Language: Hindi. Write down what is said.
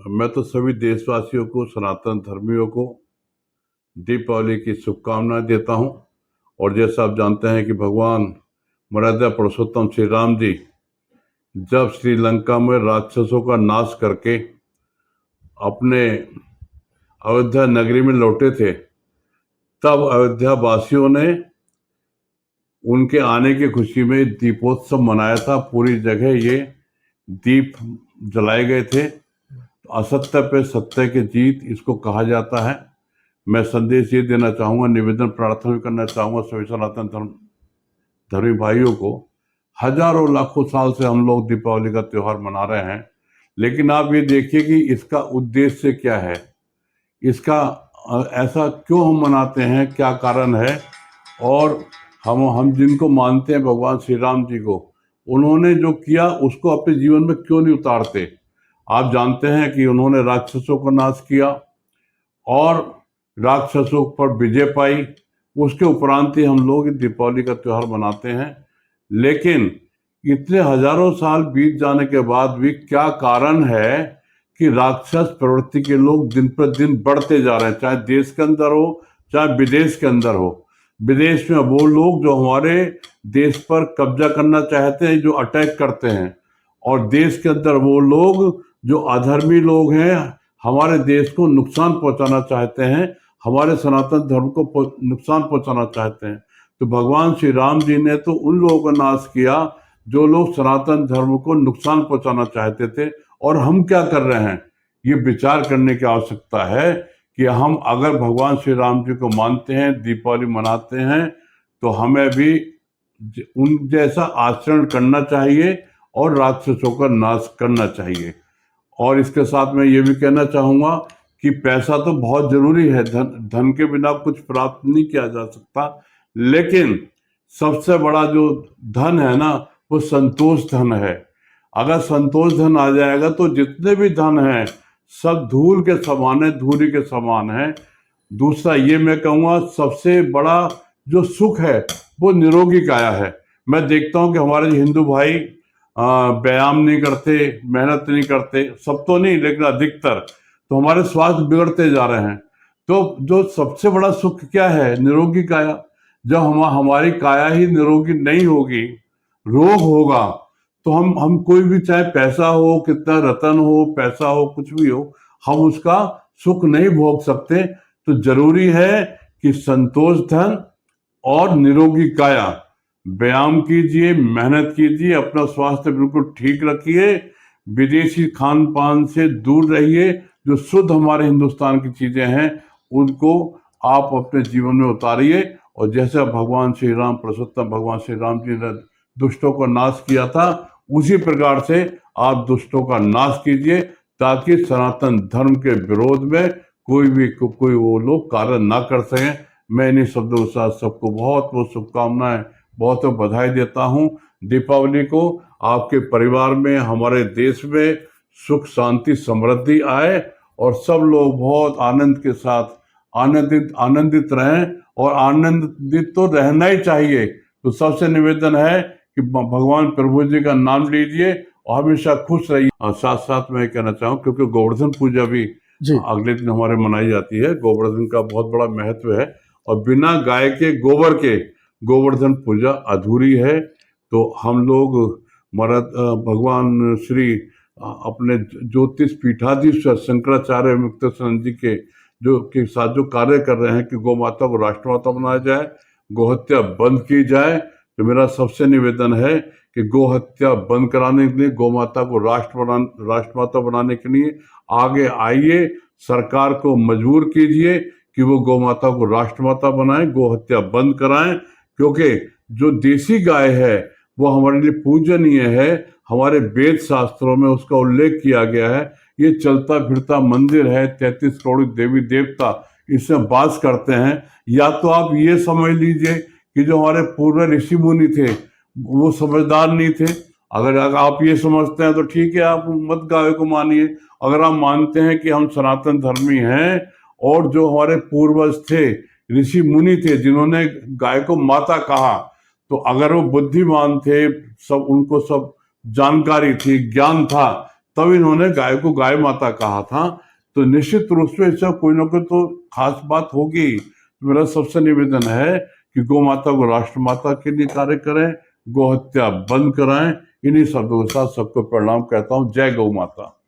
मैं तो सभी देशवासियों को, सनातन धर्मियों को दीपावली की शुभकामनाएं देता हूं। और जैसा आप जानते हैं कि भगवान मर्यादा पुरुषोत्तम श्री राम जी जब श्रीलंका में राक्षसों का नाश करके अपने अयोध्या नगरी में लौटे थे, तब अयोध्या वासियों ने उनके आने की खुशी में दीपोत्सव मनाया था। पूरी जगह ये दीप जलाए गए थे। असत्य पे सत्य की जीत इसको कहा जाता है। मैं संदेश ये देना चाहूँगा, निवेदन प्रार्थना भी करना चाहूँगा सभी सनातन धर्मी भाइयों को। हजारों लाखों साल से हम लोग दीपावली का त्यौहार मना रहे हैं, लेकिन आप ये देखिए कि इसका उद्देश्य क्या है, इसका ऐसा क्यों हम मनाते हैं, क्या कारण है। और हम जिनको मानते हैं भगवान श्री राम जी को, उन्होंने जो किया उसको अपने जीवन में क्यों नहीं उतारते। आप जानते हैं कि उन्होंने राक्षसों को नाश किया और राक्षसों पर विजय पाई। उसके उपरांत ही हम लोग दीपावली का त्यौहार मनाते हैं। लेकिन इतने हजारों साल बीत जाने के बाद भी क्या कारण है कि राक्षस प्रवृत्ति के लोग दिन पर दिन बढ़ते जा रहे हैं, चाहे देश के अंदर हो चाहे विदेश के अंदर हो। विदेश में वो लोग जो हमारे देश पर कब्जा करना चाहते हैं, जो अटैक करते हैं, और देश के अंदर वो लोग जो अधर्मी लोग हैं, हमारे देश को नुकसान पहुंचाना चाहते हैं, हमारे सनातन धर्म को नुकसान पहुंचाना चाहते हैं। तो भगवान श्री राम जी ने तो उन लोगों का नाश किया जो लोग सनातन धर्म को नुकसान पहुंचाना चाहते थे। और हम क्या कर रहे हैं, ये विचार करने की आवश्यकता है कि हम अगर भगवान श्री राम जी को मानते हैं, दीपावली मनाते हैं, तो हमें भी उन जैसा आचरण करना चाहिए और राक्षसों का नाश करना चाहिए। और इसके साथ मैं ये भी कहना चाहूँगा कि पैसा तो बहुत जरूरी है, धन के बिना कुछ प्राप्त नहीं किया जा सकता, लेकिन सबसे बड़ा जो धन है ना, वो संतोष धन है। अगर संतोष धन आ जाएगा तो जितने भी धन है सब धूल के समान है, धूली के समान है। दूसरा ये मैं कहूँगा, सबसे बड़ा जो सुख है वो निरोगी काया है। मैं देखता हूँ कि हमारे हिंदू भाई व्यायाम नहीं करते, मेहनत नहीं करते, सब तो नहीं लेकिन अधिकतर, तो हमारे स्वास्थ्य बिगड़ते जा रहे हैं। तो जो सबसे बड़ा सुख क्या है, निरोगी काया। जब हमारी काया ही निरोगी नहीं होगी, रोग होगा, तो हम कोई भी, चाहे पैसा हो, कितना रतन हो, पैसा हो, कुछ भी हो, हम उसका सुख नहीं भोग सकते। तो जरूरी है कि संतोष धन और निरोगी काया, व्यायाम कीजिए, मेहनत कीजिए, अपना स्वास्थ्य बिल्कुल ठीक रखिए, विदेशी खान पान से दूर रहिए। जो शुद्ध हमारे हिंदुस्तान की चीजें हैं उनको आप अपने जीवन में उतारिए। और जैसे भगवान श्री राम, पुरुषोत्तम भगवान श्री राम जी ने दुष्टों का नाश किया था, उसी प्रकार से आप दुष्टों का नाश कीजिए, ताकि सनातन धर्म के विरोध में कोई वो लोग कार्य ना कर सकें। मैं इन्हीं शब्दों के साथ सबको बहुत बहुत शुभकामनाएं, बहुत बहुत बधाई देता हूं। दीपावली को आपके परिवार में, हमारे देश में सुख शांति समृद्धि आए और सब लोग बहुत आनंद के साथ आनंदित रहें। और आनंदित तो रहना ही चाहिए। तो सबसे निवेदन है कि भगवान प्रभु जी का नाम लीजिए और हमेशा खुश रहिए। और साथ साथ मैं कहना चाहूँ, क्योंकि गोवर्धन पूजा भी अगले दिन हमारे मनाई जाती है, गोवर्धन का बहुत बड़ा महत्व है, और बिना गाय के गोबर के गोवर्धन पूजा अधूरी है। तो हम लोग भगवान श्री अपने ज्योतिष पीठाधीश्वर शंकराचार्य मुक्तेश्वर जी के साथ जो कार्य कर रहे हैं कि गौ माता को राष्ट्रमाता बनाया जाए, गोहत्या बंद की जाए। तो मेरा सबसे निवेदन है कि गौ हत्या बंद कराने के लिए, गौ माता को राष्ट्रमाता बनाने के लिए आगे आइए, सरकार को मजबूर कीजिए कि वो गौ माता को राष्ट्रमाता बनाए, गौ हत्या बंद कराएं। क्योंकि जो देसी गाय है वो हमारे लिए पूजनीय है, हमारे वेद शास्त्रों में उसका उल्लेख किया गया है। ये चलता फिरता मंदिर है, 33 करोड़ देवी देवता इसमें वास करते हैं। या तो आप ये समझ लीजिए कि जो हमारे पूर्व ऋषि मुनि थे वो समझदार नहीं थे। अगर आप ये समझते हैं तो ठीक है, आप मत गाय को मानिए। अगर आप मानते हैं कि हम सनातन धर्मी हैं और जो हमारे पूर्वज थे, ऋषि मुनि थे, जिन्होंने गाय को माता कहा, तो अगर वो बुद्धिमान थे, सब उनको सब जानकारी थी, ज्ञान था, तब इन्होंने गाय को गाय माता कहा था। तो निश्चित रूप से इससे कोई ना कोई तो खास बात होगी। मेरा सबसे निवेदन है कि गौ माता को राष्ट्र माता के लिए कार्य करें, गौ हत्या बंद कराएं। इन्हीं शब्दों के साथ सबको प्रणाम कहता हूं। जय गौ माता।